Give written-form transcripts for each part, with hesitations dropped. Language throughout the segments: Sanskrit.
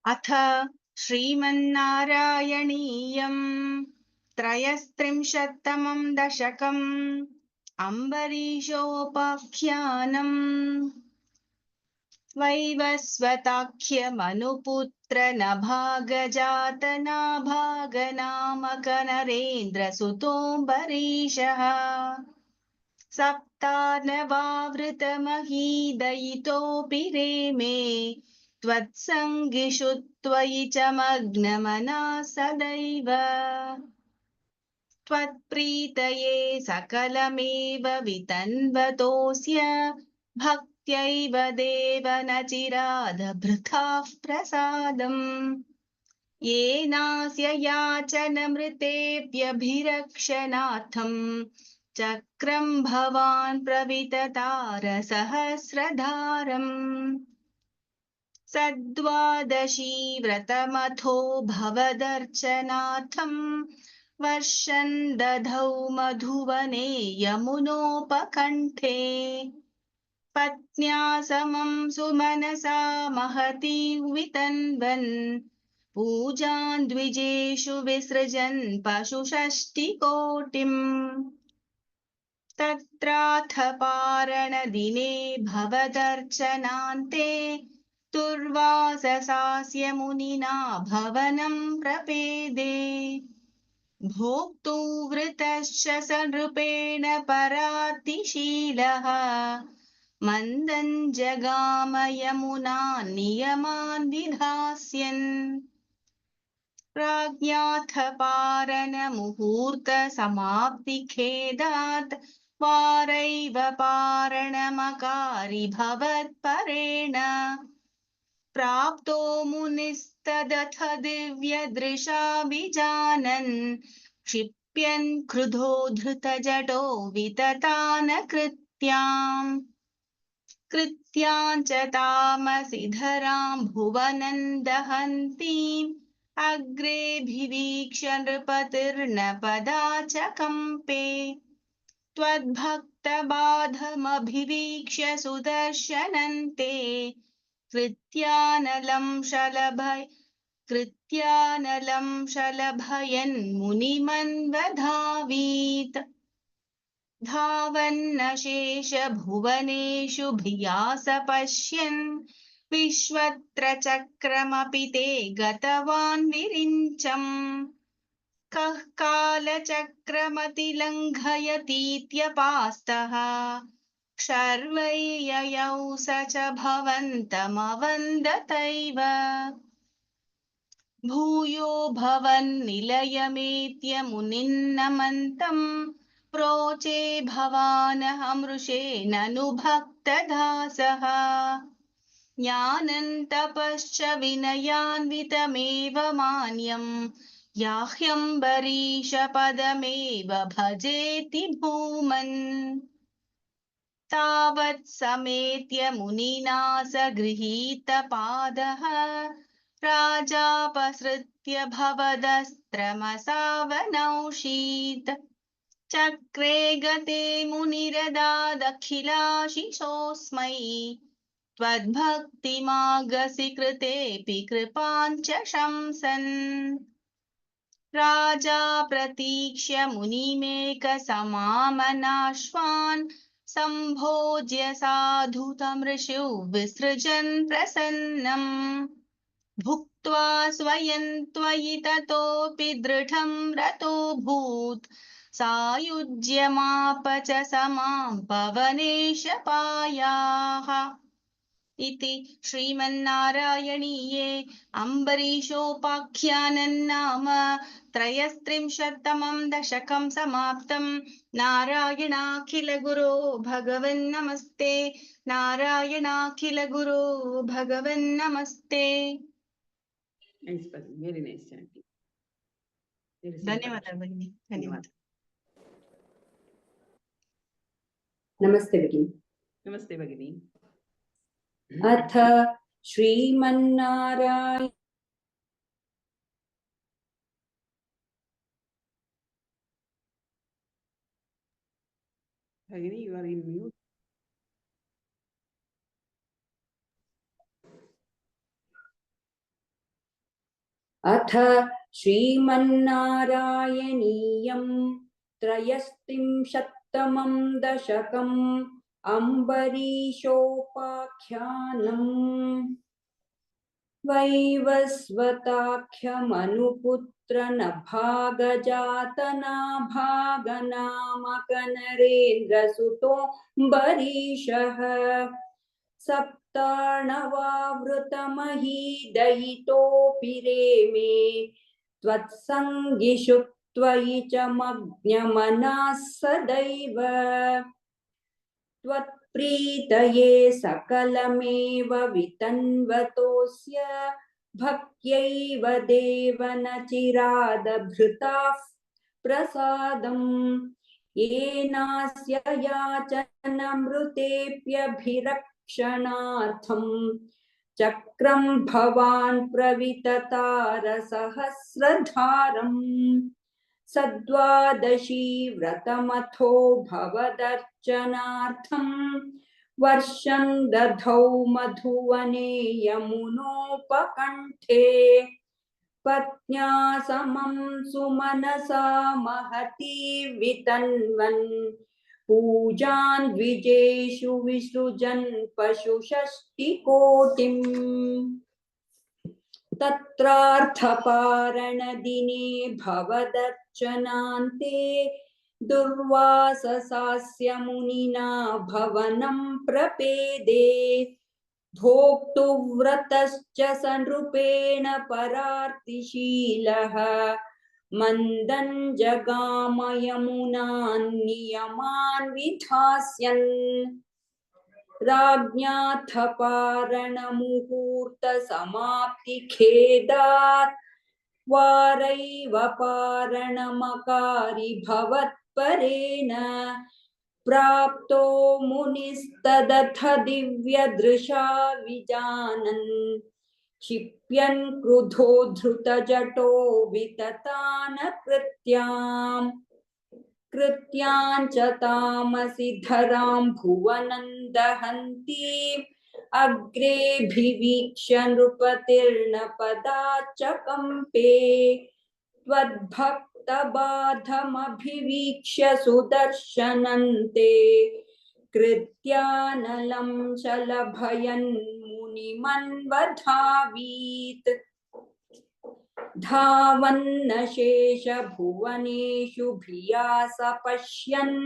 अथ श्रीमन्नारायणीयम् त्रयस्त्रिंशत्तमं दशकम् अम्बरीशोपाख्यानम्। वैवस्वताख्यमनुपुत्र नभागजातनाभागनामकनरेन्द्रसुतोऽम्बरीशः सप्तानवावृतमहीदयितोऽपि रेमे त्वत्सङ्गिषु त्वयि च मग्नमना सदैव। त्वत्प्रीतये सकलमेव वितन्वतोऽस्य भक्त्यैव देव न चिरादभृथाः प्रसादम्। येनास्य याचनमृतेऽप्यभिरक्षनाथम् चक्रम् भवान् प्रविततारसहस्रधारम्। सद्वादशी व्रतमथो भवदर्चनाथम् वर्षन् दधौ मधुवने यमुनोपकण्ठे। पत्न्या समं सुमनसा महती वितन्वन् पूजान् द्विजेषु विसृजन् पशुषष्टिकोटिम्। तत्राथ पारणदिने भवदर्चनान्ते दुर्वाससास्य मुनिना भवनं प्रपेदे। भोक्तुं वृतश्च स नृपेण परातिशीलः मन्दं जगाम यमुना नियमान् विधास्यन्। राज्ञाथ पारणमुहूर्तसमाप्तिखेदात् वारैव पारणमकारि भवत्परेण। प्राप्तो मुनिस्तदथ दिव्यदृशा विजानन् क्षिप्यन् क्रुधो धृतजटो विततानकृत्याम्। कृत्याम् च तामसि धराम् भुवनं दहन्तीम् अग्रेऽभिवीक्ष्य नृपतिर्न पदाचकम्पे। त्वद्भक्तबाधमभिवीक्ष्य सुदर्शनन्ते कृत्यानलं शलभयन्मुनिमन्वधावीत्। धावन्नशेष भुवनेषु भियास पश्यन् विश्वत्र चक्रमपि ते गतवान् विरिञ्चम्। कः कालचक्रमतिलङ्घयतीत्यपास्तः शर्वैययौ स च भवन्तमवन्दतैव। भूयो भवन्निलयमेत्य मुनिन्नमन्तम् प्रोचे भवानहमृषे ननु भक्तदासः। ज्ञानन्तपश्च विनयान्वितमेव मान्यम् याह्यम्बरीशपदमेव भजेति भूमन्। तावत् समेत्य मुनिना स गृहीतपादः राजापसृत्य भवदस्त्रमसावनौषीत्। चक्रे गते मुनिरदादखिलाशिषोऽस्मै त्वद्भक्तिमागसि कृतेऽपि कृपाञ्च शंसन्। राजा प्रतीक्ष्य मुनिमेकसमामनाश्वान् सम्भोज्य साधुतमृषु विसृजन् प्रसन्नम्। भुक्त्वा स्वयं त्वयि ततोऽपि दृढं रतोऽभूत् सायुज्यमाप च समां पवनेशपायाः। इति श्रीमन्नारायणीये अम्बरीशोपाख्यानं नाम त्रयस्त्रिंशत्तमं दशकं समाप्तम्। नारायणाखिलगुरो भगवन्नमस्ते। नारायणाखिलगुरो भगवन्नमस्ते। Nice, very nice chanting. धन्यवाद भगिनी, धन्यवाद। नमस्ते भगिनी। नमस्ते भगिनी। अथ Sriman Narayana Bhagini, you are in mute. अथ श्रीमन्नारायणीयं त्रयस्त्रिंशत्तमं दशकम् अम्बरीशोपाख्यानम्। वैवस्वताख्यमनुपुत्र नभागजातनाभागनामकनरेन्द्रसुतोऽम्बरीशः सप्तार्णवावृतमहीदयितोऽपि रेमे त्वत्सङ्गिषु त्वयि च मग्नमनाः सदैव। त्वत्प्रीतये सकलमेव वितन्वतोऽस्य भक्त्यैव देव न चिरादभृताः प्रसादम्। येनास्य याचनमृतेऽप्यभिरक्षणार्थम् चक्रं भवान् प्रविततारसहस्रधारम्। सद्वादशी व्रतमथो भवदर्चनार्थं वर्षं दधौ मधुवने यमुनोपकण्ठे। पत्न्या समं सुमनसा महती वितन्वन् पूजान् द्विजेषु विसृजन् पशुषष्टिकोटिम्। तत्रार्थपारणदिने भवदर्चनान्ते दुर्वाससास्य मुनिना भवनं प्रपेदे। भोक्तुव्रतश्च स नृपेण परार्तिशीलः मन्दं जगाम यमुनान् नियमान् विधास्यन्। राज्ञाथ पारणमुहूर्तसमाप्तिखेदात् वारैव पारणमकारि भवत्परेण। प्राप्तो मुनिस्तदथ दिव्यदृशा विजानन् क्षिप्यन् क्रुधो धृतजटो विततानकृत्याम्। कृत्याञ्च तामसि धरां भुवनं दहन्तीम् अग्रेऽभिवीक्ष्य नृपतिर्नपदाच्च कम्पे। त्वद्भक्तबाधमभिवीक्ष्य सुदर्शनन्ते कृत्यानलं शलभयन् मुनिमन्वधावीत्। धावन्नशेषभुवनेषु भिया स पश्यन्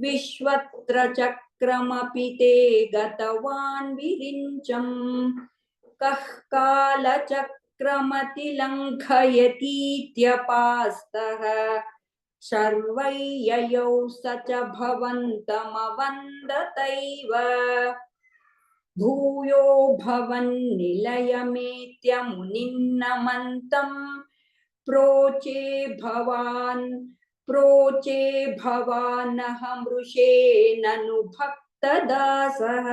विश्वत्र चक्रमपि ते गतवान् विरिञ्चम्। कः कालचक्रमतिलङ्घयतीत्यपास्तः शर्वै ययौ स च भवन्तमवन्दतैव। भूयो भवन्निलयमेत्य मुनिन्नमन्तं प्रोचे भवानहमृषे ननु भक्तदासः।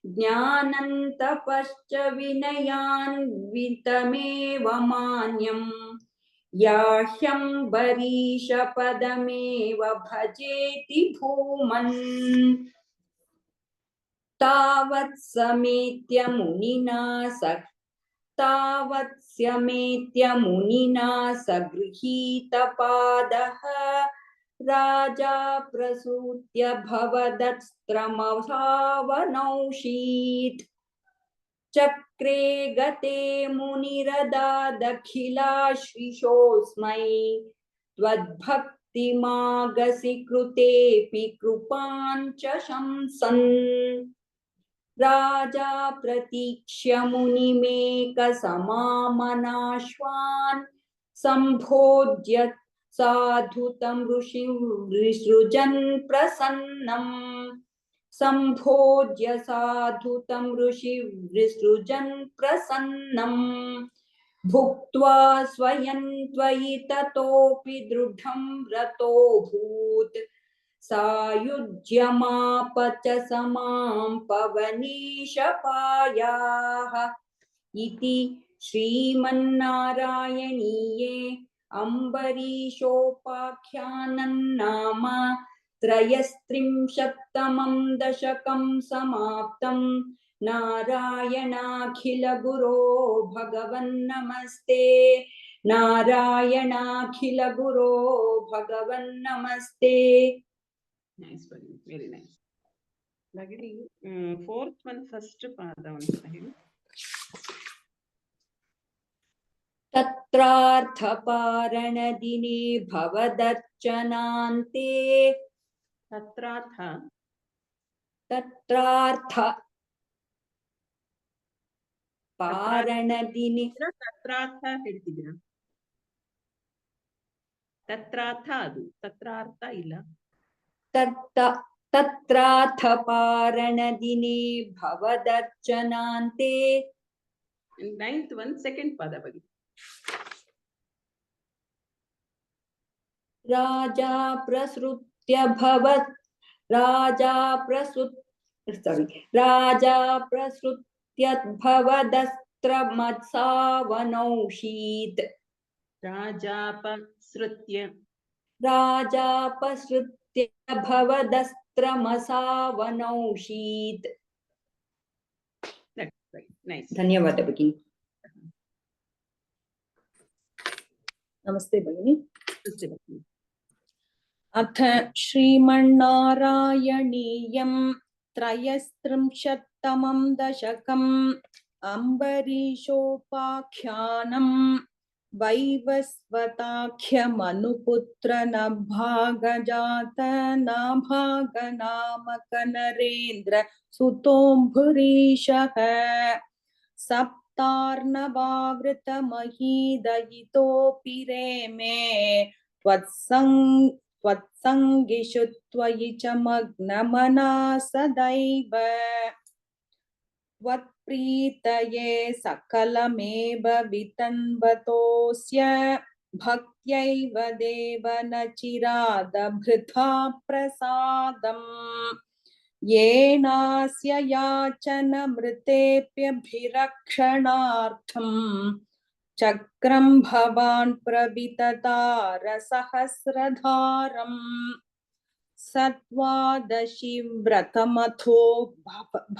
ज्ञानन्तपश्च विनयान्वितमेव मान्यम् याह्यम्बरीशपदमेव भजेति भूमन्। तावत्समेत्य मुनिना सगृहीतपादः राजा प्रसूत्य भवदस्त्रमधावनौषीत्। चक्रे गते मुनिरदादखिलाश्रिशोऽस्मै त्वद्भक्तिमागसि कृतेऽपि कृपाञ्च शंसन्। राजा प्रतीक्ष्य मुनिमेकसमामनाश्वान् सम्भोज्य साधु तं ऋषिं विसृजन् प्रसन्नम्। सम्भोज्य साधु तं ऋषि विसृजन् प्रसन्नम्। भुक्त्वा स्वयं त्वयि ततोऽपि दृढं रतोऽभूत्। सायुज्यमाप च समां पवनेशपायाः। इति श्रीमन्नारायणीये अम्बरीशोपाख्यानं नाम त्रयस्त्रिंशत्तमं दशकं समाप्तम्। नारायणाखिलगुरो भगवन्नमस्ते नारायणाखिलगुरो भगवन्नमस्ते Nice, Bhagini. Very nice. Bhagini, fourth one, first pada one. Bhagini. तत्रार्थपारणदिने भवदर्चनान्ते Tatratha. तत्रार्थ पारणदिने Tatratha ಹೇಳ್ತಿದ್ದೀರಾ ತತ್ರಾರ್ಥ ಅದು ತತ್ರಾರ್ಥ ಇಲ್ಲ तत्राथ पारणदिने भवदर्चनान्ते ninth one second ಪದ ಬಗ್ಗೆ राजा प्रसृत्य भवत् राजा प्रसृत्यद्भवदस्त्रमत्सावनौषीत् राजापसृत्य भवदस्त्रमसावनौषीत् nice. धन्यवाद भगिनी नमस्ते भगिनी नमस्ते भगिनी अथ श्रीमन्नारायणीयं त्रयस्त्रिंशत्तमं दशकम् अम्बरीशोपाख्यानं वैवस्वताख्यमनुपुत्र नभागजात नाभागनामकनरेन्द्र सुतोऽम्बरीशः सप्तार्णवावृतमहीदयितोऽपि रेमे त्वत्सङ्गिषु त्वयि च मग्नमना सदैव त्वत्प्रीतये सकलमेव वितन्वतोऽस्य भक्त्यैव देव न चिरादभृथा प्रसादम् येनास्य याचनमृतेऽप्यभिरक्षणार्थम् चक्रं भवान् प्रविततारसहस्रधारम् सत्वादशी व्रतमथो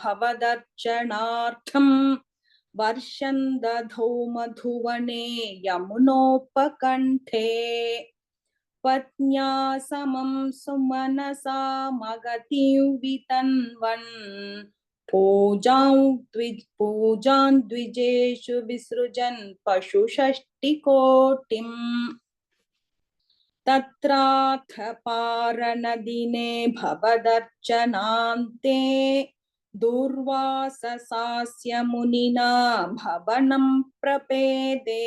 भवदर्चनार्थं वर्षं दधौ मधुवने यमुनोपकण्ठे पत्न्या समं सुमनसा मगतिं वितन्वन् पूजां द्विजेषु विसृजन् पशुषष्टिकोटिम् तत्राथ पारणदिने भवदर्चनान्ते दूर्वाससास्य मुनिना भवनं प्रपेदे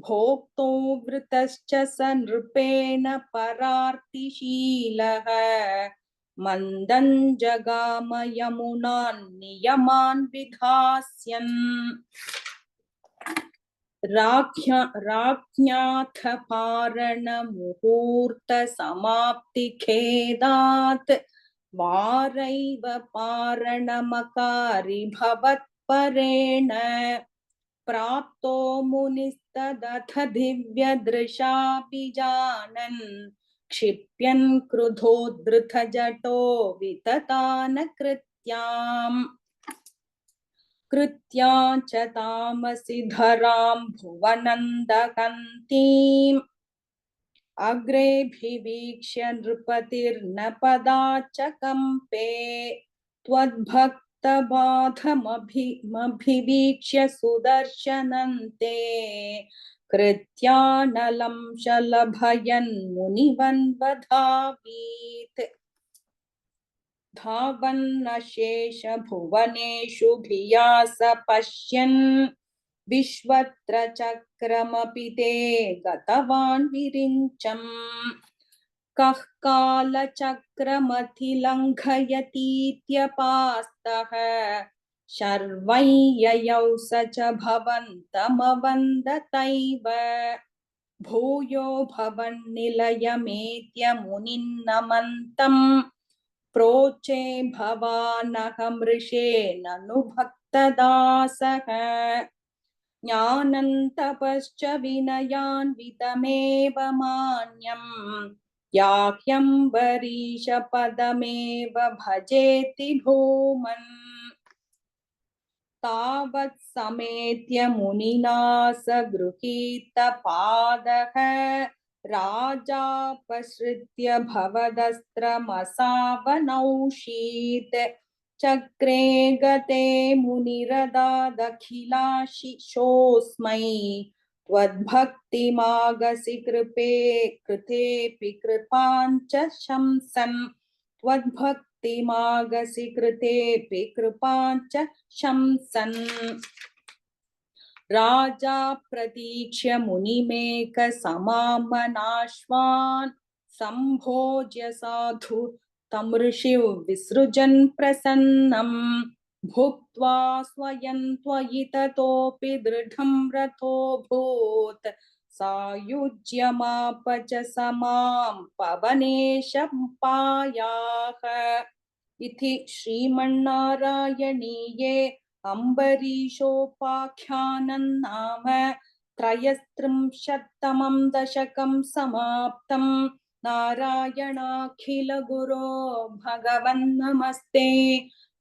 भोक्तो वृतश्च स नृपेण परार्तिशीलः मन्दं जगाम यमुनान् नियमान् विधास्यन् राज्ञाथ पारणमुहूर्त समाप्तिखेदात् वारैव पारणमकारि भवत्परेण प्राप्तो मुनिस्तदथ दिव्यदृशापि जानन् क्षिप्यन् क्रुधोद्धृतजटो विततानकृत्याम् कृत्या च तामसि धरां भुवनन्दकन्तीम् अग्रेऽभिवीक्ष्य नृपतिर्न पदाच कम्पे त्वद्भक्तबाधमभिवीक्ष्य सुदर्शनन्ते कृत्यानलं शलभयन् मुनिवन्वधावीत् धावन्नशेष भुवनेषु भिया स पश्यन् विश्वत्र चक्रमपि ते गतवान् विरिञ्चम् कः कालचक्रमतिलङ्घयतीत्यपास्तः शर्वै ययौ स च भवन्तमवन्दतैव भूयो भवन्निलयमेत्य मुनिन्नमन्तम् प्रोचे भवानहमृषेणनुभक्तदासः ज्ञानन्तपश्च विनयान्वितमेव मान्यम् याह्यम्बरीशपदमेव भजेति भूमन् तावत् समेत्य मुनिना स गृहीतपादः राजापसृत्य भवदस्त्रमसावनौषीत् चक्रे गते मुनिरदादखिलाशिषोऽस्मै त्वद्भक्तिमागसि कृपे कृतेऽपि कृपाञ्च शंसन् त्वद्भक्तिमागसि कृतेऽपि कृपाञ्च शंसन् राजा प्रतीक्ष्य मुनिमेकसमामनाश्वान् सम्भोज्य साधु तं ऋषिं विसृजन् प्रसन्नम् भुक्त्वा स्वयं त्वयि ततोऽपि दृढं रथोऽभूत् सायुज्यमाप च समां पवनेशपायाः इति श्रीमन्नारायणीये अम्बरीशोपाख्यानं नाम त्रयस्त्रिंशत्तमं दशकं समाप्तम् नारायणाखिलगुरो भगवन्नमस्ते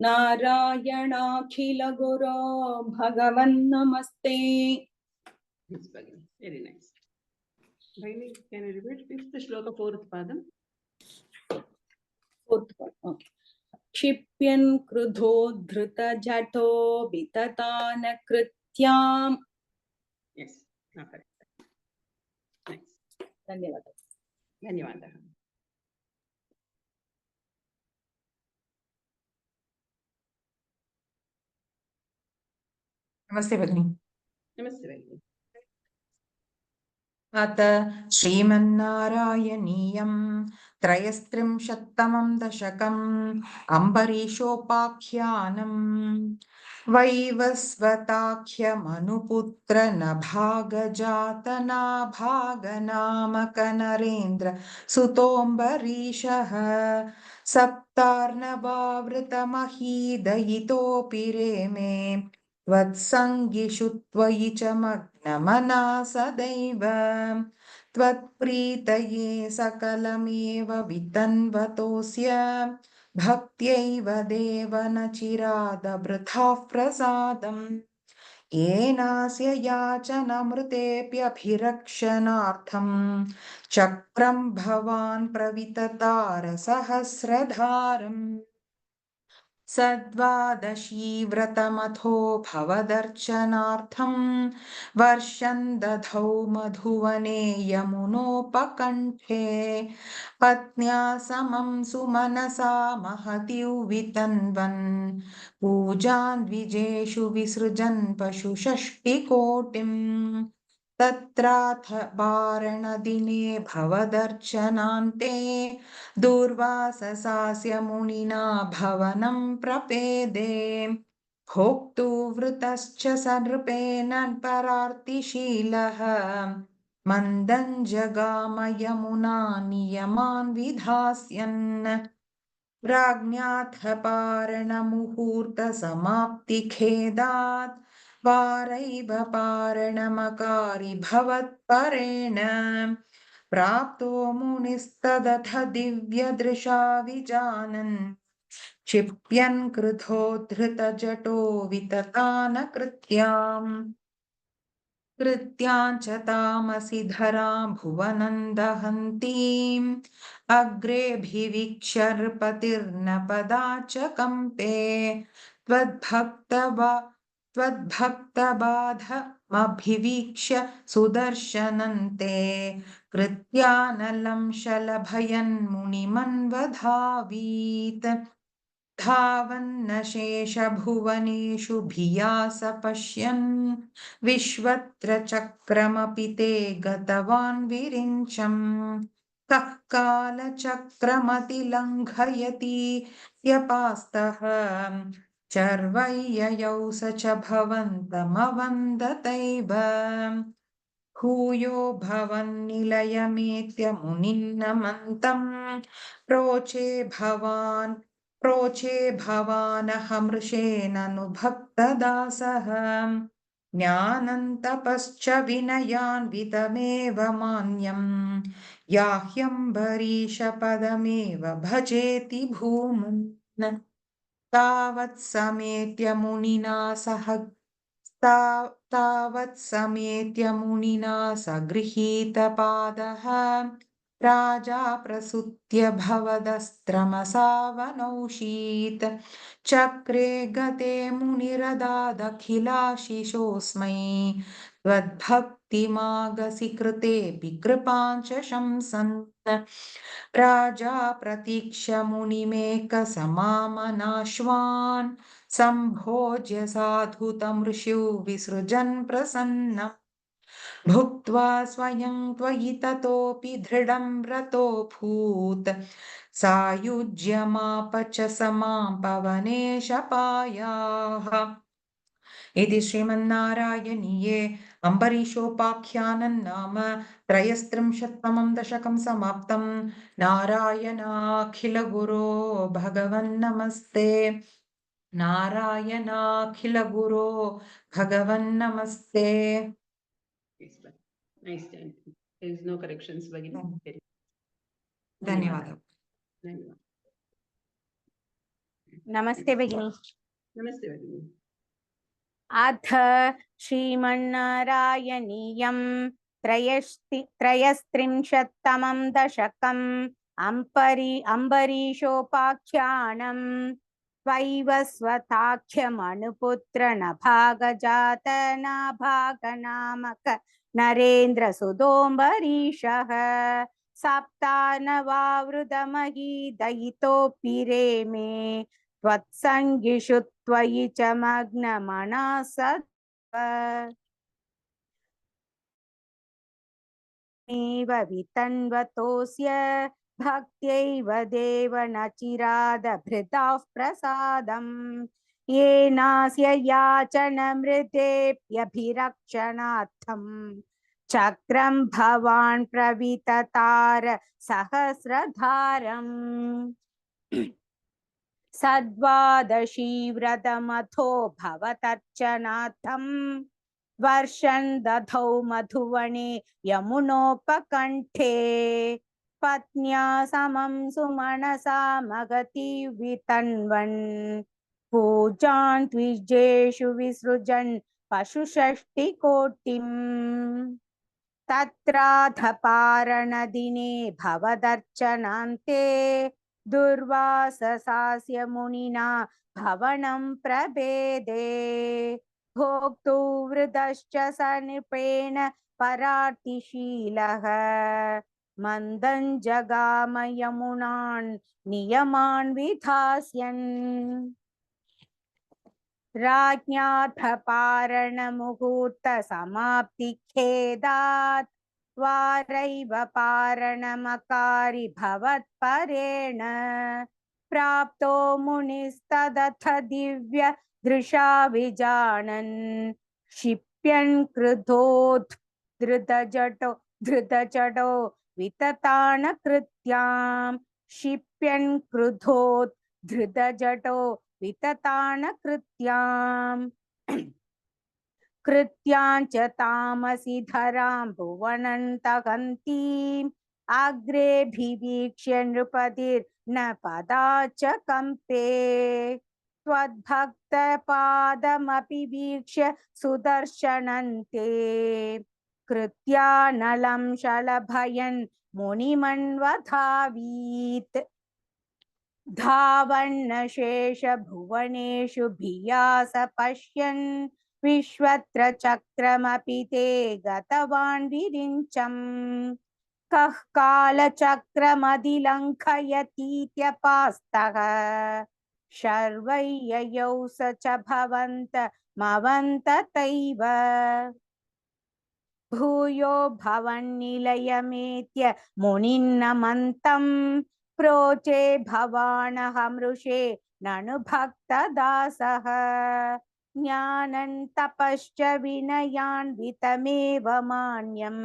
नारायणाखिलगुरो भगवन्नमस्ते Yes, Bhagini. Very nice. Bhagini, can you repeat fifth shloka, fourth padam? Fourth part. Okay. क्षिप्यन् क्रुधो धृतजटो विततान कृत्याम् Yes, now correct. Nice. धन्यवादः धन्यवादः. नमस्ते भगिनी। नमस्ते भगिनि. अथ श्रीमन्नारायणीयं त्रयस्त्रिंशत्तमं दशकम् अम्बरीशोपाख्यानम् वैवस्वताख्यमनुपुत्र नभागजातनाभागनामक सुतोऽम्बरीशः सप्तार्णवावृतमहीदयितोऽपि रेमे त्वत्सङ्गिषु त्वयि च मग्नमना सदैव त्वत्प्रीतये सकलमेव वितन्वतोऽस्य भक्त्यैव देव न चिरादवृथाः प्रसादम् येनास्य याचनमृतेऽप्यभिरक्षणार्थम् चक्रं भवान् प्रविततार सहस्रधारम् सद्वादशी व्रतमथो भवदर्चनार्थं वर्षं दधौ मधुवने यमुनोपकण्ठे पत्न्या समं सुमनसा महती वितन्वन् पूजां द्विजेषु विसृजन् पशुषष्टिकोटिम् तत्राथ वारणदिने भवदर्चनान्ते दूर्वाससास्य मुनिना भवनं प्रपेदे भोक्तुवृतश्च स नृपेण परार्तिशीलः मन्दं जगाम यमुना नियमान् विधास्यन् राज्ञाथ पारणमुहूर्तसमाप्तिखेदात् वारैव पारणमकारि भवत्परेण प्राप्तो मुनिस्तदथ दिव्यदृशा विजानन् क्षिप्यन् क्रुधो धृतजटो विततानकृत्याम् कृत्याञ्च तामसि धरां भुवनं दहन्तीम् अग्रेऽभिवीक्ष्यर्पतिर्न पदा च कम्पे त्वद्भक्तबाधमभिवीक्ष्य सुदर्शनन्ते कृत्यानलं शलभयन्मुनिमन्वधावीत् धावन्नशेषभुवनेषु भिया स पश्यन् विश्वत्र चक्रमपि ते गतवान् विरिञ्चम् कः कालचक्रमतिलङ्घयति व्यपास्तः चर्वय्ययौ स च भवन्तमवन्दतैव भूयो भवन्निलयमेत्य मुनिन्नमन्तम् प्रोचे भवानहमृषेणनुभक्तदासः ज्ञानन्तपश्च विनयान्वितमेव मान्यम् याह्यम्बरीशपदमेव भजेति भूमन् तावत् समेत्य मुनिना सह तावत् समेत्य मुनिना सगृहीतपादः राजा प्रसुत्य भवदस्त्रमसावनौषीत् चक्रे गते मुनिरदादखिलाशिषोऽस्मै त्वद्भक्तिमागसि कृतेऽपि कृपां च शंसन् राजा प्रतीक्ष्य मुनिमेकसमामनाश्वान् सम्भोज्य साधुतमृषु विसृजन् प्रसन्नम् भुक्त्वा स्वयं त्वयि ततोऽपि दृढं रतोऽभूत् सायुज्यमाप च स मां पवनेशपायाः इति श्रीमन्नारायणीये अम्बरीषोपाख्यानं नाम त्रयस्त्रिंशत्तमं दशकं समाप्तं नारायणाखिलगुरो भगवन्नमस्ते नारायणाखिलगुरो भगवन्नमस्ते Nice, nice chanting. There is no corrections, Bhagini. Very धन्यवादः धन्यवाद. नमस्ते भगिनी। Namaste, Bhagini. अथ श्रीमन्नारायणीयं त्रयस्त्रिंशत्तमं दशकम् अम्बरीषोपाख्यानं वैवस्वताख्यमनुपुत्र नभागजात नाभागनामक नरेन्द्रसुतोऽम्बरीषः सप्तानवावृतमही रेमे त्वत्सङ्गिषु त्वयि च मग्नमनः सदैव वितन्वतोऽस्य भक्त्यैव देव न चिरादभृताः प्रसादम् येनास्य याचनमृतेऽप्यभिरक्षणार्थम् चक्रं भवान् प्रविततार सहस्रधारम् सद्वादशी व्रतमथो भवतर्चनार्थं वर्षन् दधौ मधुवने यमुनोपकण्ठे पत्न्या समं सुमनसा मगति वितन्वन् पूजान् द्विजेषु विसृजन् पशुषष्टिकोटिम् तत्राधपारणदिने भवदर्चनान्ते दुर्वाससास्य मुनिना भवनं प्रभेदे भोक्तुवृतश्च स नृपेण परार्तिशीलः मन्दं जगाम यमुनान् नियमान् विधास्यन् राज्ञाधपारणमुहूर्त समाप्तिखेदात् वारैव पारणमकारि भवत्परेण प्राप्तो मुनिस्तदथ दिव्य दृशा विजानन् क्षिप्यन् धृतजटो विततान कृत्यां क्षिप्यन् धृतजटो विततान कृत्याम् कृत्याञ्च तामसि धरां भुवनन्तहन्तीम् अग्रेऽभिवीक्ष्य नृपतिर्न पदा च कम्पे त्वद्भक्तपादमपि वीक्ष्य सुदर्शनन्ते कृत्यानलं शलभयन् मुनिमन्वधावीत् धावन्न शेषभुवनेषु भियास पश्यन् विश्वत्र चक्रमपि ते गतवान् विरिञ्चम् कः कालचक्रमधिलङ्घयतीत्यपास्तः शर्वय्ययौ स च भवन्तमवन्ततैव भूयो भवन्निलयमेत्य मुनिन्नमन्तम् प्रोचे भवानहमृषे ननु भक्तदासः ज्ञानं तपश्च विनयान्वितमेव मान्यं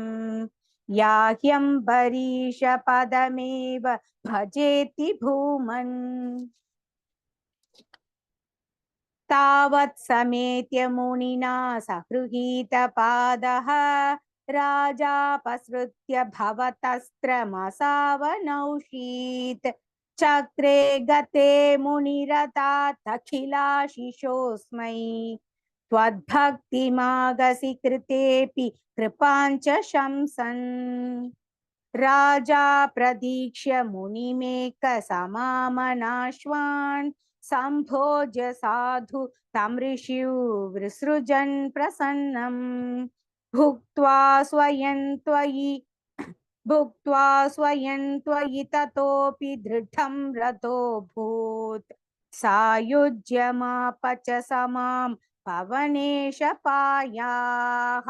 याह्यम्बरीशपदमेव भजेति भूमन् तावत् समेत्य मुनिना सगृहीतपादः राजापसृत्य भवतस्त्रमसावनौषीत् चक्रे गते मुनिरतात् अखिलाशिषोऽस्मै त्वद्भक्तिमागसि कृतेऽपि कृपाञ्च शंसन् राजा प्रदीक्ष्य मुनिमेकसमामनाश्वान् सम्भोज्य साधु तं ऋषिं विसृजन् प्रसन्नम् भुक्त्वा स्वयं त्वयि ततोऽपि दृढं रतोऽभूत् सायुज्यमाप च समां पवनेश पायाः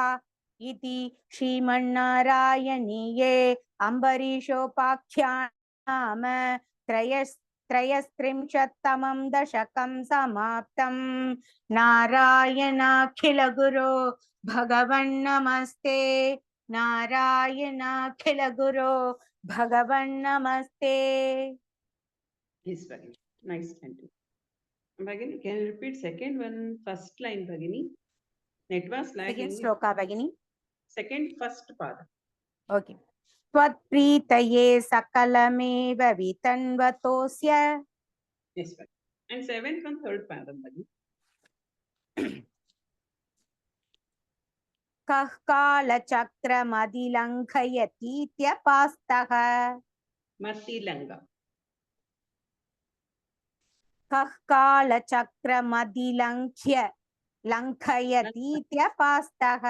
इति श्रीमन्नारायणीये अम्बरीषोपाख्यानाम त्रयस्त्रिंशत्तमं दशकं समाप्तम् नारायणाखिलगुरो भगवन्नमस्ते नारायणाखिलगुरो भगवन्नमस्ते Yes, Bhagini. Nice chanting. Bhagini, can you repeat second one, first line, Bhagini? It was second lagging. Shloka Bhagini Second, first pada. Okay त्वत्प्रीतये सकलमेव वितन्वतोऽस्य Yes, Bhagini. And seventh one, third pada, Bhagini. कः कालचक्रमधिलङ्घयतीत्यपास्तः Mati Langa. कः लङ्घयतीत्यपास्तः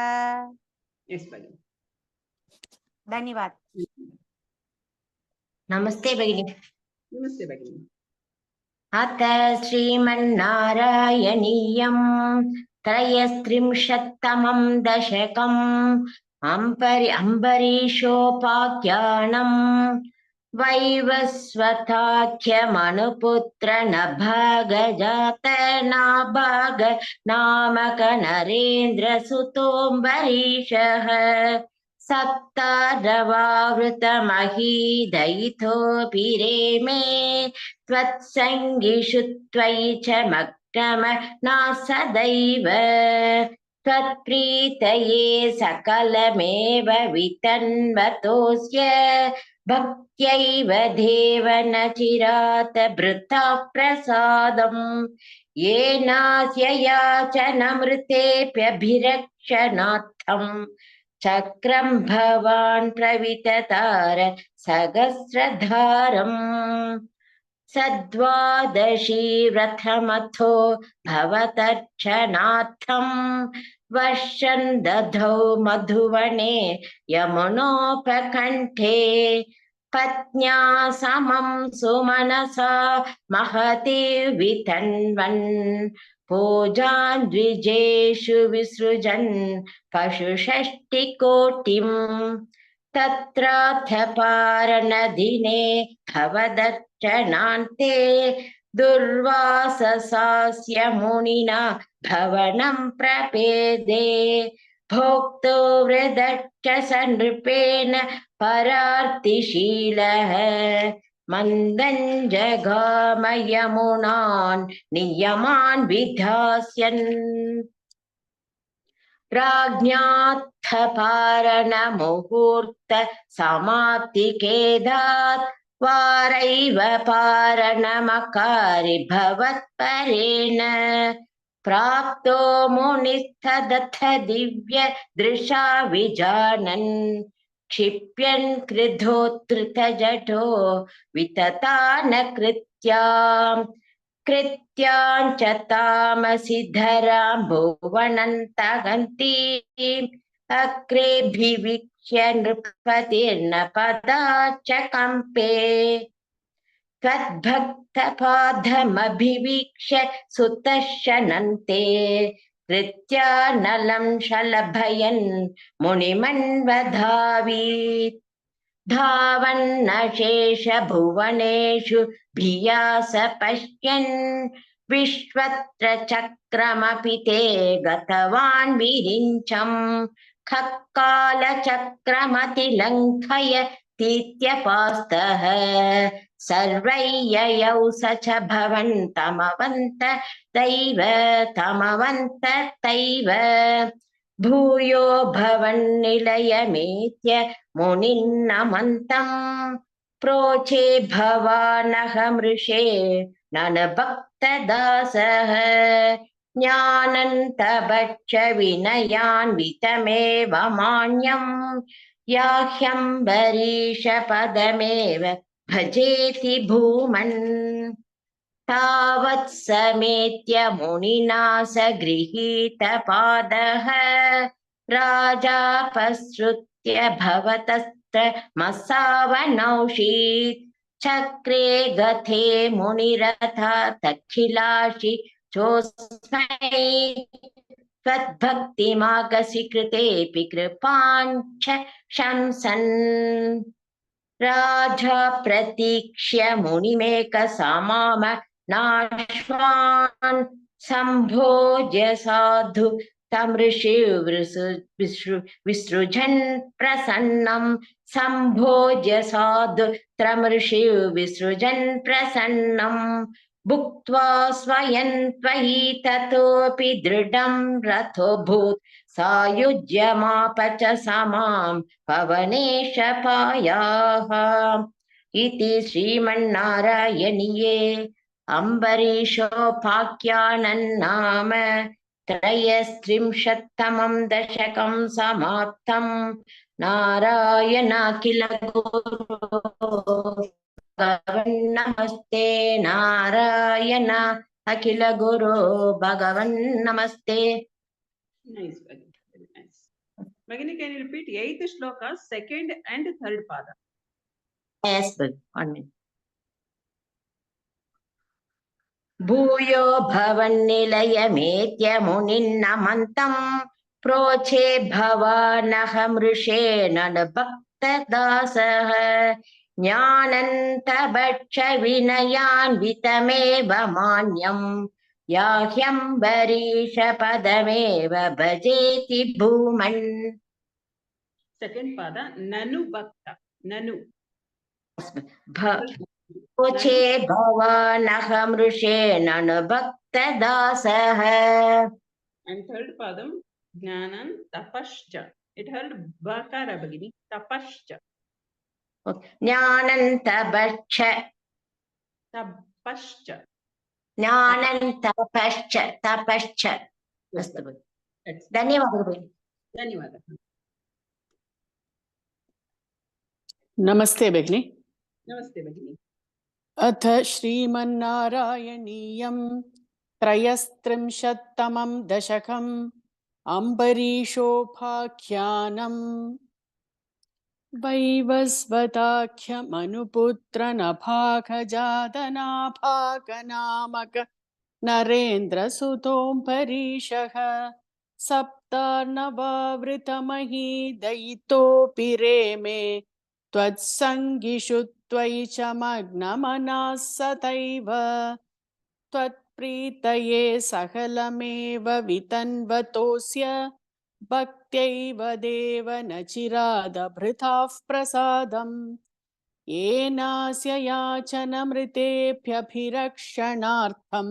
Yes, Bhagini. धन्यवाद नमस्ते भगिनी। Namaste, Bhagini. अथ श्रीमन्नारायणीयम् त्रयस्त्रिंशत्तमं दशकम् अम्बरीषोपाख्यानम् वैवस्वताख्यमनुपुत्र नभगजात नाभाग नामक नरेन्द्रसुतोऽम्बरीषः सप्तारवावृतमहीदयितोऽपि रेमे त्वत्सङ्गिषु त्वयि च मग्नम न सदैव त्वत्प्रीतये सकलमेव वितन्वतोऽस्य भक्त्यैव देव न चिरात् भृतः प्रसादम् येनास्य याचनमृतेऽप्यभिरक्षणार्थम् चक्रं भवान् प्रविततार सहस्रधारम् सद्वादशी व्रतमथो भवतर्चनार्थं वर्षं दधौ मधुवने यमुनोपकण्ठे पत्न्या समं सुमनसा महती वितन्वन् पूजान् द्विजेषु विसृजन् पशुषष्टिकोटिम् तत्राथ पारणदिने भवदर्चनान्ते दुर्वाससास्य मुनिना भवनं प्रपेदे भोक्तो वृदच्च सनृपेण परार्तिशीलः मन्दं जगाम यमुनान् नियमान् विधास्यन् राज्ञात्थ पारणमुहूर्त समाप्तिकेदात् वारैव पारणमकारि भवत्परेण प्राप्तो मुनिस्तदथ दिव्य दृशा विजानन् क्षिप्यन् कृधोत्थृतजठो विततान कृत्याम् कृत्याञ्च तामसि धरां भुवनन्तगन्तीम् अग्रेऽभिवीक्ष्य नृपतिर्न पदाच्च कम्पे त्वद्भक्तपादमभिवीक्ष्य सुतः शनन्ते कृत्यानलं शलभयन् मुनिमन्वधावीत् धावन्नशेष भुवनेषु भिया स पश्यन् विश्वत्र चक्रमपि ते गतवान् विरिञ्चम् खक्कालचक्रमतिलङ्घय तीत्यपास्तः सर्वैययौ स च भवन्तमवन्त तैव भूयो भवन्निलयमेत्य मुनिन्नमन्तम् प्रोचे भवानहमृषे ननभक्तदासः ज्ञानन्तबच्च विनयान्वितमेव मान्यम् याह्यम्बरीशपदमेव भजेति भूमन् तावत् समेत्य मुनिना स गृहीतपादः राजापसृत्य भवतस्त्र मसावनौषीत् चक्रे गथे मुनिरथा तच्छिलाशि चोस्मै त्वद्भक्तिमागसि कृतेऽपि कृपाञ्च शंसन् राजा प्रतीक्ष्य मुनिमेकसमाम नाश्वान् सम्भोज्य साधु तमृषि विसृजन् प्रसन्नं सम्भोज्य साधु त्रमृषि विसृजन् प्रसन्नं भुक्त्वा स्वयं त्वयि ततोऽपि दृढं रथोऽभूत् सायुज्यमाप च समां पवनेशपायाः इति श्रीमन्नारायणीये अम्बरीषोपाख्यानं नाम त्रयस्त्रिंशत्तमं दशकं समाप्तं नारायणाखिल गुरो भगवन्नमस्ते नारायण अखिल गुरो भगवन्नमस्ते. Nice, Bhagini. Very nice. Bhagini, can you repeat 8th shloka, 2nd and 3rd pada? Yes, but 1 minute. भूयो भवन्निलयमेत्य मुनिन्नमन्तं प्रोचे भवानहमृषेण भक्तदासः ज्ञानन्तबक्ष विनयान्वितमेव मान्यं याह्यम्बरीशपदमेव भजेति भूमन्. Second pada, Nanu Bhakta. Nanu. प्रोचे भवानहमृषेण भक्तदासः. And third padam, Jnanan Tapascha. It held Bakara Bhagini. Tapascha. ज्ञानन्तबक्ष Tapascha. ज्ञानन्तपश्च तपश्च. अस्तु भगिनि. Excellent. धन्यवादः भगिनि. धन्यवादः. नमस्ते भगिनी. नमस्ते भगिनी. अथ श्रीमन्नारायणीयं त्रयस्त्रिंशत्तमं दशकम् अम्बरीषोपाख्यानम् वैवस्वताख्यमनुपुत्रनभागजातनाभागनामक नरेन्द्रसुतोऽम्बरीषः सप्तार्णवावृतमही दयितोऽपि त्वत्सङ्गिषु त्वयि च मग्नमनाः सतैव त्वत्प्रीतये सकलमेव वितन्वतोऽस्य भक्त्यैव देव न चिरादभृताः प्रसादम् येनास्य याचनमृतेभ्यभिरक्षणार्थं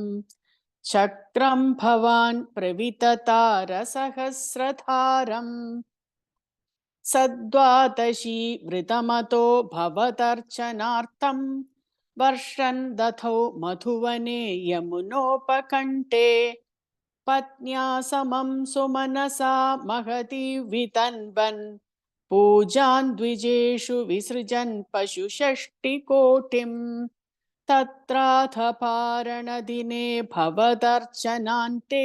चक्रं भवान् प्रविततारसहस्रधारम् सद्वादशी वृतमतो भवदर्चनार्थं वर्षन् दधौ मधुवने यमुनोपकण्ठे पत्न्या समं सुमनसा महती वितन्वन् पूजान् द्विजेषु विसृजन् पशुषष्टिकोटिम् तत्राथ पारणदिने भवदर्चनान्ते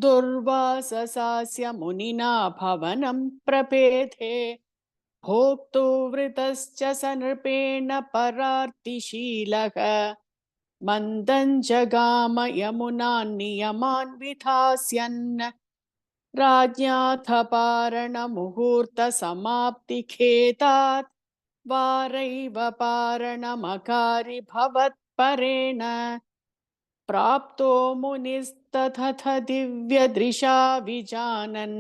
दुर्वाससास्य मुनिना भवनं प्रपेदे भोक्तुवृतश्च स नृपेण परार्तिशीलः मन्दं जगाम यमुनान् नियमान् विधास्यन् राज्ञाथ पारणमुहूर्तसमाप्तिखेतात् वारैव पारणमकारि भवत्परेण प्राप्तो मुनिस्ततथ दिव्यदृशा विजानन्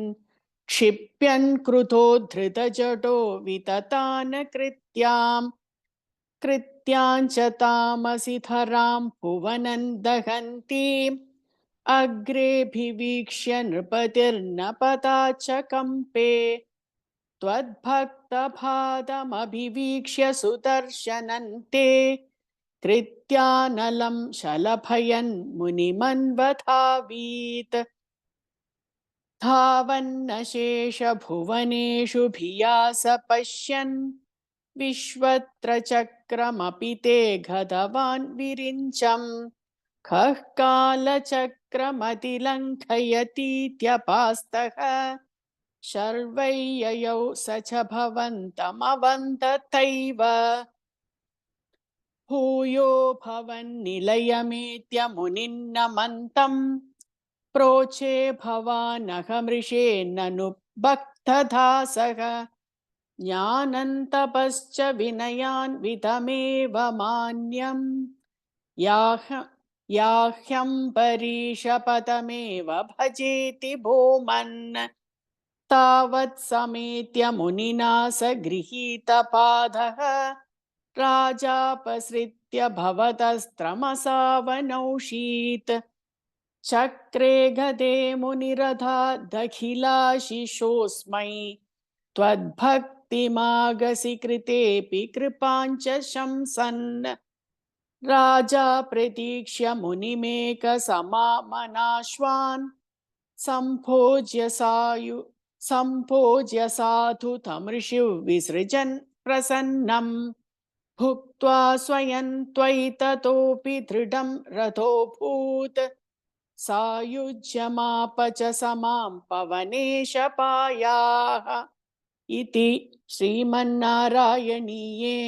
क्षिप्यन् कृतो धृतजटो विततान् कृत्याञ्च तामसि धरां भुवनं दहन्तीम् अग्रेऽभिवीक्ष्य नृपतिर्न पता च कम्पे त्वद्भक् सप्तभादमभिवीक्ष्य सुदर्शनन्ते कृत्यानलं शलभयन् मुनिमन्वधावीत् धावन्नशेषभुवनेषु भिया स पश्यन् विश्वत्र चक्रमपि ते गतवान् विरिञ्चम् खः कालचक्रमतिलङ्घयतीत्यपास्तः शर्वैययौ स च भवन्तमवन्तथैव भूयो भवन्निलयमेत्य मुनिन्नमन्तम् प्रोचे भवानहमृषे ननु भक्तदासः ज्ञानन्तपश्च विनयान्वितमेव मान्यम् याह्यम्बरीषपदमेव भजेति भूमन् तावत् समेत्य मुनिना स गृहीतपादः राजापसृत्य भवतस्त्रमसावनौषीत् चक्रे गदे मुनिरथादखिलाशिषोऽस्मै त्वद्भक्तिमागसि कृतेऽपि कृपाञ्च शंसन् राजा प्रतीक्ष्य मुनिमेकसमामनाश्वान् सम्भोज्य साधु तमृषिं विसृजन् प्रसन्नम् भुक्त्वा स्वयं त्वयि ततोऽपि दृढं रथोऽभूत् सायुज्यमाप च समां पवनेशपायाः इति श्रीमन्नारायणीये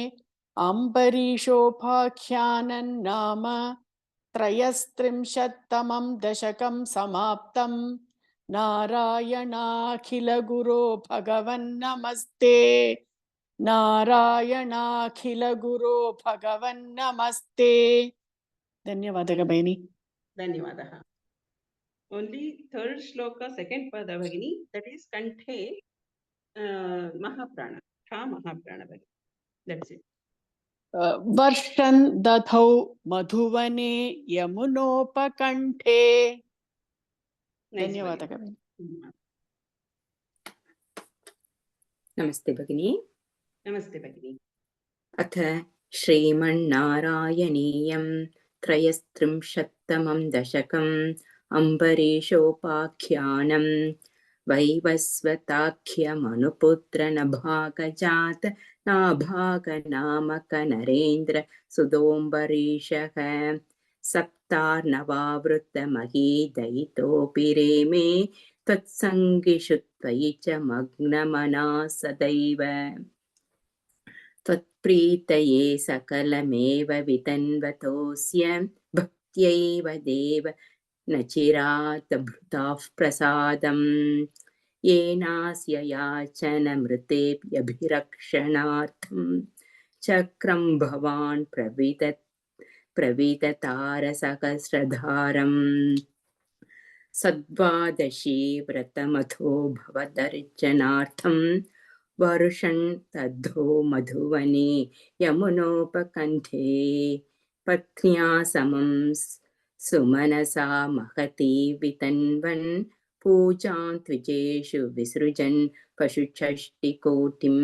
अम्बरीषोपाख्यानं नाम त्रयस्त्रिंशत्तमं दशकं समाप्तं नारायणाखिलगुरो भगवन्नमस्ते नारायणाखिलगुरो भगवन्नमस्ते ಧನ್ಯವಾದಗಳು ಭಗಿನಿ ಧನ್ಯವಾದः. Only third shloka, second pada bhagini, that is Kanthe Mahaprana. Ha Mahaprana bhagini. That's it. वर्षन् दधौ मधुवने यमुनोपकण्ठे Nice ಧನ್ಯವಾದಗಳು bhagini. नमस्ते भगिनी. Namaste bhagini. अथ श्रीमन्नारायणीयं त्रयस्त्रिंशत्तमं दशकम् अम्बरीषोपाख्यानं वैवस्वताख्यमनुपुत्रनभागजात नाभागनामक नरेन्द्र सुदोऽम्बरीषः सप्तार्णवावृतमहीदयितोऽपि रेमे त्वत्सङ्गिषु त्वयि च मग्नमना सदैव त्वत्प्रीतये सकलमेव वितन्वतोऽस्य भक्त्यैव देव न चिरात् भृताः प्रसादम् येनास्य याचनमृतेऽभिरक्षणार्थं चक्रं भवान् प्रविदतारसहस्रधारम् सद्वादशी व्रतमथो भवदर्चनार्थं वर्षन् तद्धो मधुवने यमुनोपकण्ठे पत्न्या समं सुमनसा महती वितन्वन् पूजां द्विजेषु विसृजन् पशुषष्टिकोटिं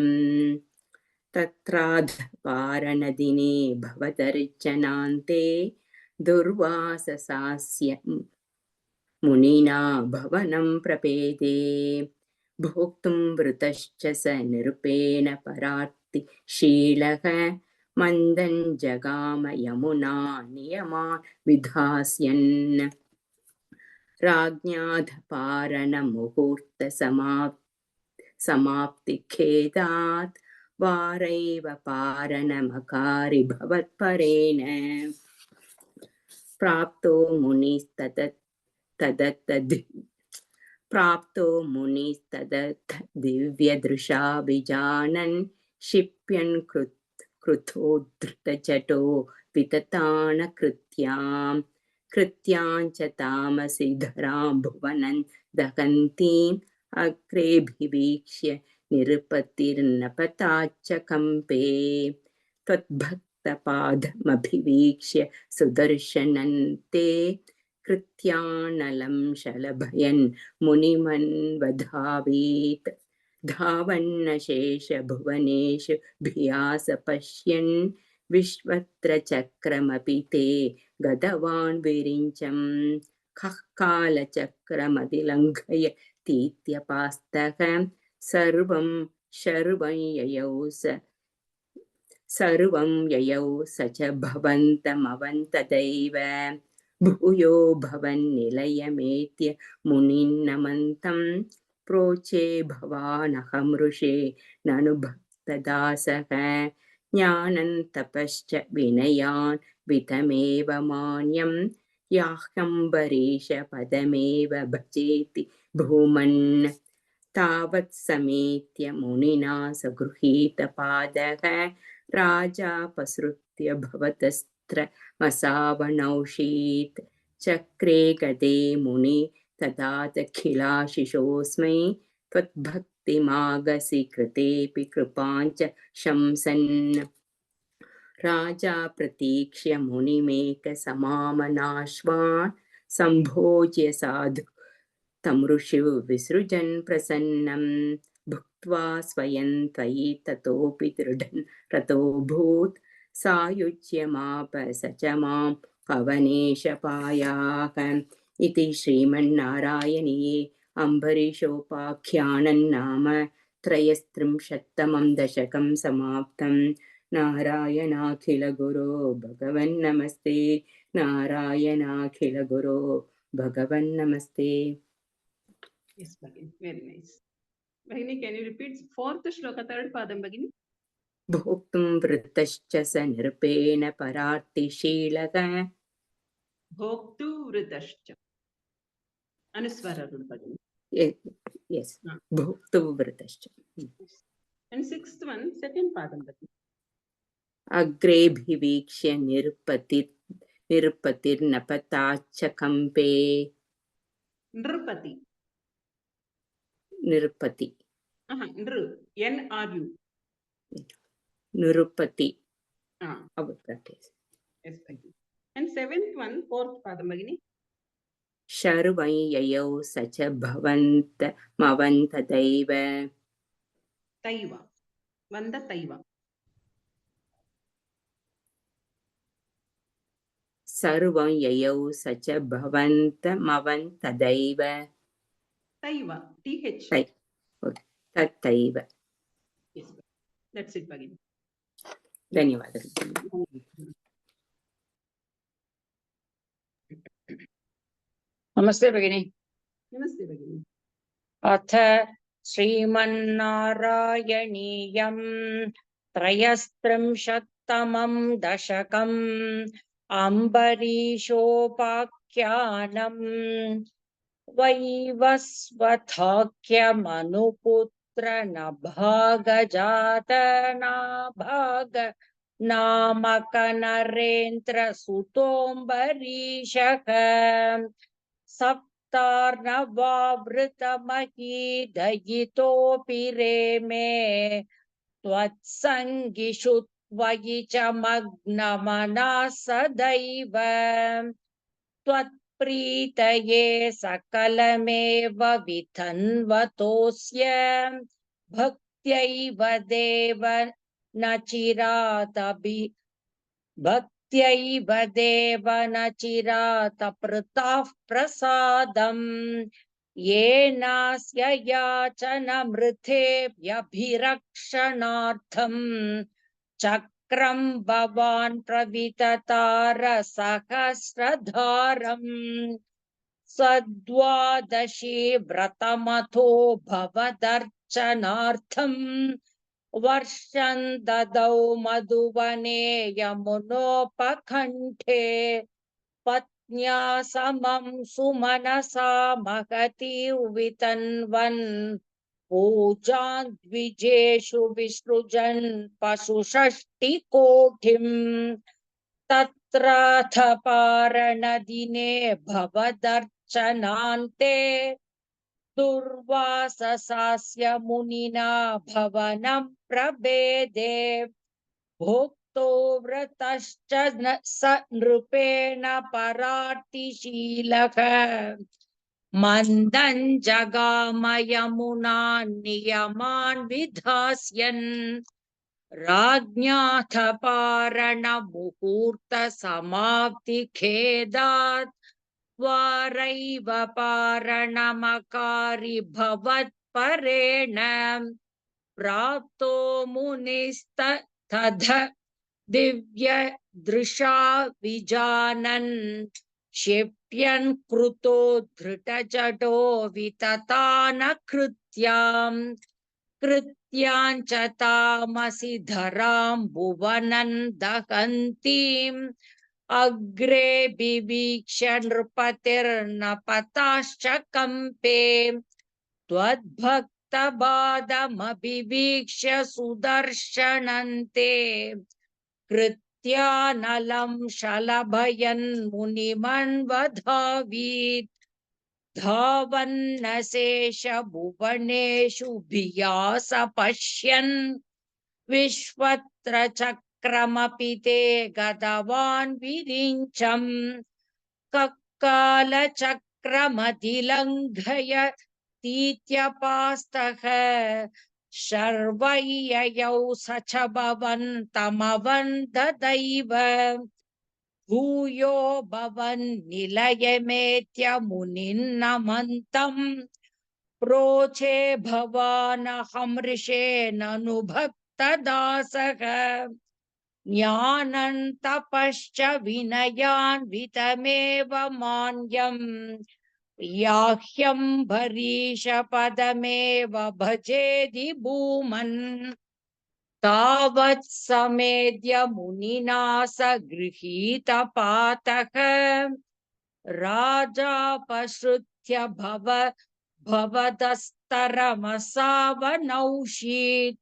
तत्राधपारणदिने भवदर्चनान्ते दुर्वाससास्य मुनिना भवनं प्रपेदे भोक्तुं वृतश्च स निरुपेण परार्तिशीलः मन्दं जगाम यमुना नियमान् विधास्यन् राज्ञाधपारणमुहूर्तसमाप्तिखेदात् वारैव पारणमकारि भवत्परेण प्राप्तो मुनिस्तदथ दिव्यदृशाभिजानन् क्षिप्यन् कृथोद्धृतजटो विततान कृत्यां च तामसि धरां भुवनं दहन्तीम् अग्रेऽभिवीक्ष्य निरुपतिर्नपताच्च कम्पे त्वद्भक्तपादमभिवीक्ष्य सुदर्शनन्ते कृत्यानलं शलभयन् मुनिमन्वधावीत् धावन्नशेषभुवनेषु भियास पश्यन् विश्वत्र चक्रमपि ते गतवान् विरिञ्चं खः कालचक्रमतिलङ्घय तीत्यपास्तः सर्वं ययौ स च भवन्तमवन्तदैव भूयो भवन्निलयमेत्य मुनिन्नमन्तं प्रोचे भवानहमृषे ननु भक्तदासः ज्ञानन्तपश्च विनयान् वितमेव मान्यं याह्यम्बरीशपदमेव भजेति भूमन् तावत् समेत्य मुनिना सगृहीतपादः राजापसृत्य भवतस्त्रमसावनौषीत् चक्रे गदे मुनि तदातखिलाशिषोऽस्मै त्वद्भक्तिमागसि कृतेऽपि कृपाञ्च शंसन् राजा प्रतीक्ष्य मुनिमेकसमामनाश्वान् सम्भोज्य साधु तं ऋषिं विसृजन् प्रसन्नं भुक्त्वा स्वयं त्वयि ततोऽपि दृढन् रतोऽभूत् सायुज्यमाप स च मां पवनेशपायाः इति श्रीमन्नारायणीये अम्बरीषोपाख्यानं त्रयस्त्रिंशत्तमं दशकं समाप्तं नारायणाखिलगुरो भगवन्नमस्ते नारायणाखिलगुरो भगवन्नमस्ते Yes, Bhagini, very nice. Bhagini, can you repeat fourth shloka, third padam, Bhagini? भोक्तुं वृत्तश्च स नृपेण परार्तिशीलः Bhoktu vritascha. Anuswara, Bhagini. यस् भोक्तुं वृत्तश्च And sixth one, second padam, Bhagini. अग्रेऽभिवीक्ष्य निरुपतिर्नपताच्च कम्पे Nrupati. निरुपति Nru. N-R-U. निरुपति Ah, our practice yes, Bhagini. And seventh one, fourth padam, Bhagini. शर्वं ययौ स च भवन्तमवन्तदैव Taiva. Vanda Taiva. सर्वं ययौ स च भवन्तमवन्तदैव Taiva. T-H. तथैव Yes, that's it, Bhagini. धन्यवादः नमस्ते भगिनी। Namaste, Bhagini. अथ श्रीमन्नारायणीयं त्रयस्त्रिंशत्तमं दशकम् अम्बरीषोपाख्यानम् वैवस्वताख्यमनुपुत्र नभागजात नाभाग नामक नरेन्द्र सुतोऽम्बरीषः सप्तार्णवावृतमहीदयितोऽपि रेमे त्वत्सङ्गिषु त्वयि च मग्नमनः सदैव त्वत्प्रीतये सकलमेव विधन्वतोऽस्य भक्त्यैव देव न न चिरातपृताः प्रसादम् येनास्य याचनमृथेऽभिरक्षणार्थम् चक्रं भवान् प्रविततार सहस्रधारम् सद्वादशी व्रतमथो भवदर्चनार्थम् वर्षं ददौ मधुवने यमुनोपकण्ठे पत्न्या समं सुमनसा महती वितन्वन् पूजां द्विजेषु विसृजन् पशुषष्टिकोटिम् तत्राथ पारणदिने भवदर्चनान्ते दुर्वाससास्य मुनिना भवनं प्रभेदे भोक्तो व्रतश्च स नृपेण परार्तिशीलः मन्दं जगाम यमुना नियमान् विधास्यन् राज्ञाथ पारणमुहूर्तसमाप्तिखेदात् वारैव पारणमकारि भवत्परेण प्राप्तो मुनिस्तथ दिव्य दृशा विजानन् क्षिप्यन् कृतो धृतजडो विततान कृत्याञ्च तामसि धरां भुवनं दहन्तीम् अग्रे विवीक्ष्य नृपतिर्न पताश्च कम्पे त्वद्भक्तबादमभिवीक्ष्य सुदर्शनन्ते कृत्यानलं शलभयन् मुनिमन्वधावीत् धावन्नशेष भुवनेषु भियास पश्यन् विश्वत्र चक्रमपि ते गतवान् विरिञ्चम् कक्कालचक्रमतिलङ्घय तीत्यपास्तः शर्वय्ययौ स च भवन्तमवन्ददैव भूयो भवन्निलयमेत्य मुनिन्नमन्तम् प्रोचे भवानहमृषेणनुभक्तदासः ज्ञानन्तपश्च विनयान्वितमेव मान्यम् याह्यम्बरीशपदमेव भजेदि भूमन् तावत् समेद्य मुनिना स गृहीतपातः राजापसृत्य भवदस्तरमसावनौषीत्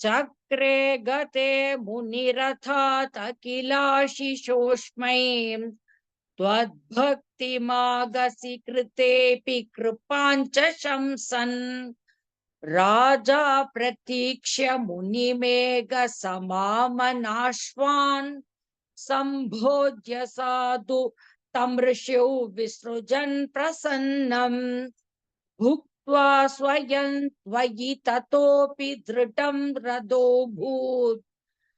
चक्रे गते मुनिरथात् अखिलाशिषोष्मै त्वद्भक्तिमागसि कृतेऽपि कृपाञ्च शंसन् राजा प्रतीक्ष्य मुनिमेघसमामनाश्वान् सम्भोज्य साधु तं ऋषौ विसृजन् प्रसन्नम् भुक्त्वा स्वयं त्वयि ततोऽपि दृढं रथोऽभूत्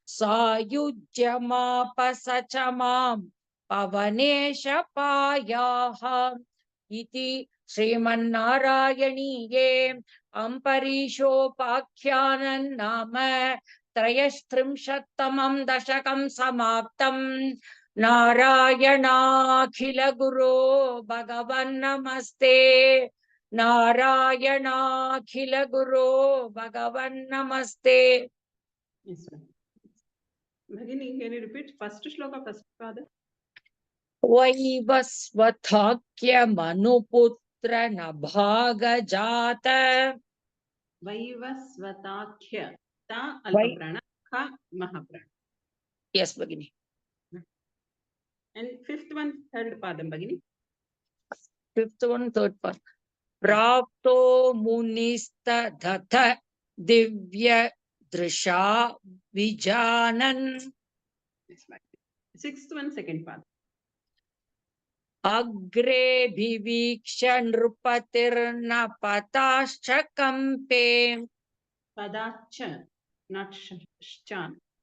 सायुज्यमाप स च मां पवनेश पायाः इति श्रीमन्नारायणीये अम्बरीषोपाख्यानं नाम त्रयस्त्रिंशत्तमं दशकं समाप्तम् नारायणाखिल गुरो भगवन्नमस्ते नारायणाखिल गुरो भगवन्नमस्ते Yes, ma'am. Bhagini, can you repeat first shloka first, Father? वैवस्वथाख्यमनुपुत्र नभागजात Vaivasvatakhya ta वै alpaprana kha mahaprana. यस भगिनी And fifth one, third padam, Bhagini. Fifth one third part प्राप्तो मुनिस्तदथ दिव्य दृशा विजानन् Yes, Bhagini. Sixth one, second padam. अग्रे विवीक्ष्य नृपतिर्न पताश्च कम्पे Padacha, not chan.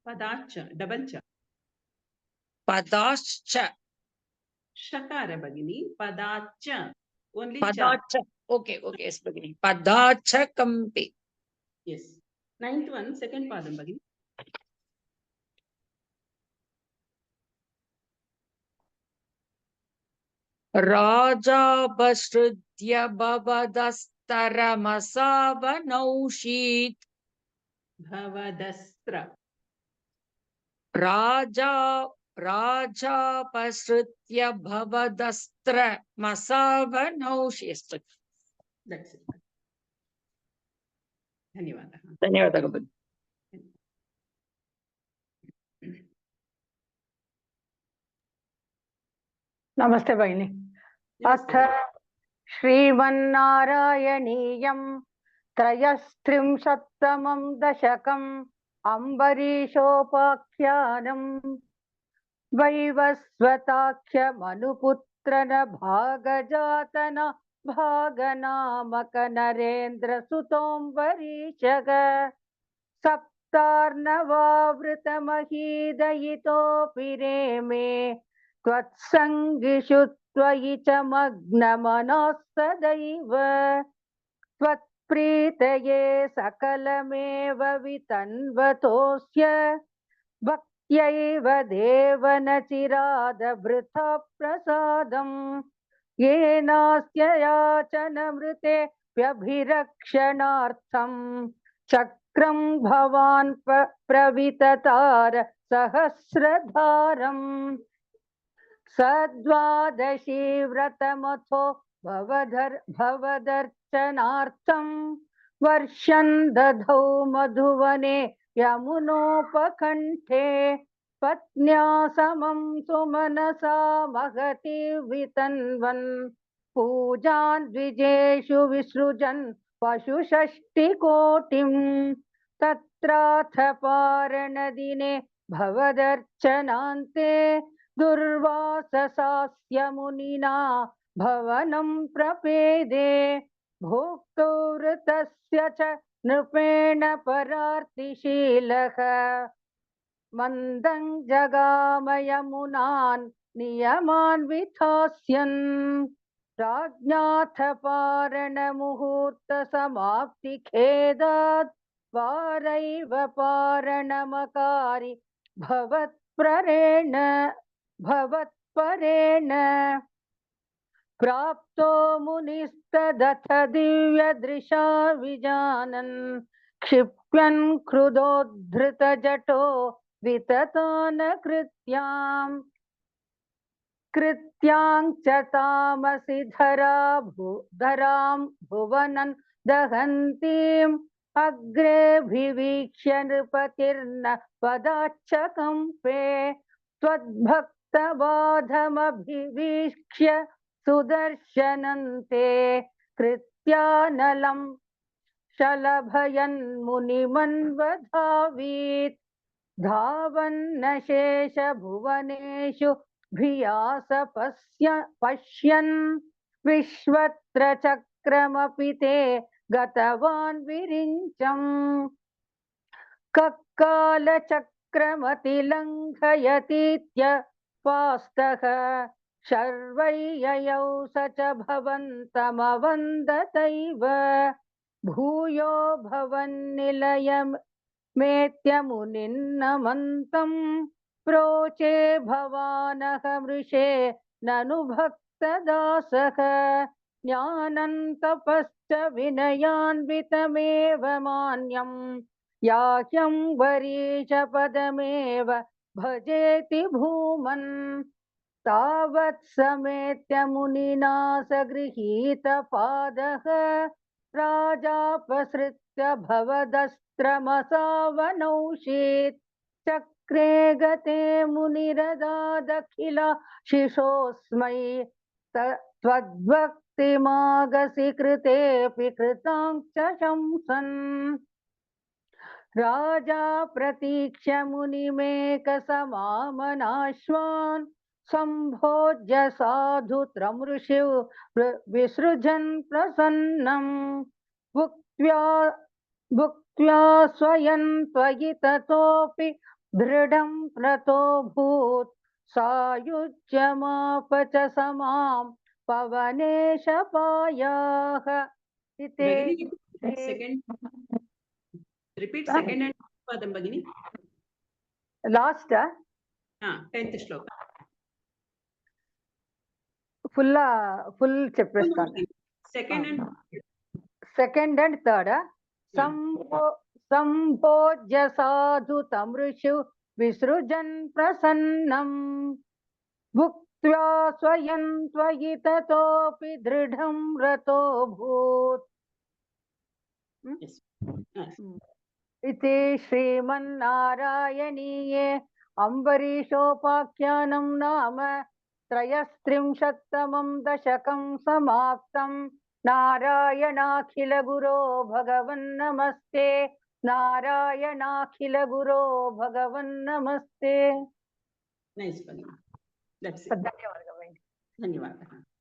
Padacha, double cha. पदाश्च Shakara, Bhagini. Padacha, only cha. पदाच्च ओके ओके यस भगिनी पदाच्च कम्पे Yes. Ninth one, second padam, Bhagini. राजापसृत्य भवदस्तरमसावनौषीत् Bhavadastra. राजापसृत्य भवदस्त्रमसावनौषीत् That's it. Dhanyavada. धन्यवादः भगिनी नमस्ते भगिनी अथ श्रीमन्नारायणीयं त्रयस्त्रिंशत्तमं दशकम् अम्बरीषोपाख्यानम् वैवस्वताख्यमनुपुत्रन भागजातन भागनामक नरेन्द्र सुतोऽम्बरीशग सप्तार्णवावृतमहीदयितोऽपि रेमे त्वत्सङ्गिषु त्वयि च मग्नमनः सदैव त्वत्प्रीतये सकलमेव वितन्वतोऽस्य भक्त्यैव देव न चिरादभृता प्रसादम् येनास्य याचनमृते व्यभिरक्षणार्थम् चक्रं भवान् प्रविततार सहस्रधारम् सद्वादशी व्रतमथो भवदर्चनार्थं वर्षं दधौ मधुवने यमुनोपकण्ठे पत्न्या समं सुमनसा महति वितन्वन् पूजान् द्विजेषु विसृजन् पशुषष्टिकोटिं तत्राथ पारणदिने भवदर्चनान्ते दुर्वाससास्य मुनिना भवनं प्रपेदे भोक्तव्रतस्य च नृपेण परार्तिशीलः मन्दं जगाम यमुनान् नियमान् विधास्यन् राज्ञाथ पारणमुहूर्तसमाप्तिखेदात् वारैव पारणमकारि भवत्परेण प्राप्तो मुनिस्तदथ दिव्यदृशा विजानन् क्षिप्यन् क्रुधोद्धृतजटो विततान कृत्यां च तामसि धरां भुवनं दहन्तीम् अग्रेऽभिवीक्ष्य नृपतिर्न पदाच्च कम्पे त्वद्भक्तबाधमभिवीक्ष्य सुदर्शनन्ते कृत्यानलं शलभयन्मुनिमन्वधावीत् धावन्न शेषभुवनेषु भियास पश्यन् विश्वत्र चक्रमपि ते गतवान् विरिञ्चम् कक्कालचक्रमतिलङ्घयतीत्यपास्तः शर्वैययौ स च भवन्तमवन्दतैव भूयो भवन्निलयमेत्यमुनिन्नमन्तं प्रोचे भवानहमृषे ननु भक्तदासः ज्ञानन्तपश्च विनयान्वितमेव मान्यं याह्यं वरीशपदमेव भजेति भूमन् तावत् समेत्य मुनिना स गृहीतपादः राजापसृत्य भवदस्त्रमसावनौषीत् चक्रे गते मुनिरदादखिल शिशोऽस्मै त्वद्भक्तिमागसि कृतेऽपि कृतां च शंसन् राजा प्रतीक्ष्य मुनिमेकसमामनाश्वान् सम्भोज्य साधुत्रमृषिं विसृजन् प्रसन्नं भुक्त्वा स्वयं त्वयि ततोऽपि दृढं व्रतोऽभूत् सायुज्यमाप च समां पवनेशपायाः इति Repeat second and padam bagini. Last 10th shloka. full చెప్పేస్తాను Second and third సంభోజ్య సాధు తమృషు విసృజన్ ప్రసన్నం భుక్త్వా స్వయం త్వయి తతోపి దృఢం రతోభూత్ इति श्रीमन्नारायणीये अम्बरीशोपाख्यानं नाम त्रयस्त्रिंशत्तमं दशकं समाप्तं नारायणाखिलगुरो भगवन्नमस्ते नारायणाखिलगुरो भगवन्नमस्ते Nice, Bhagini. That's it. धन्यवादः धन्यवादः.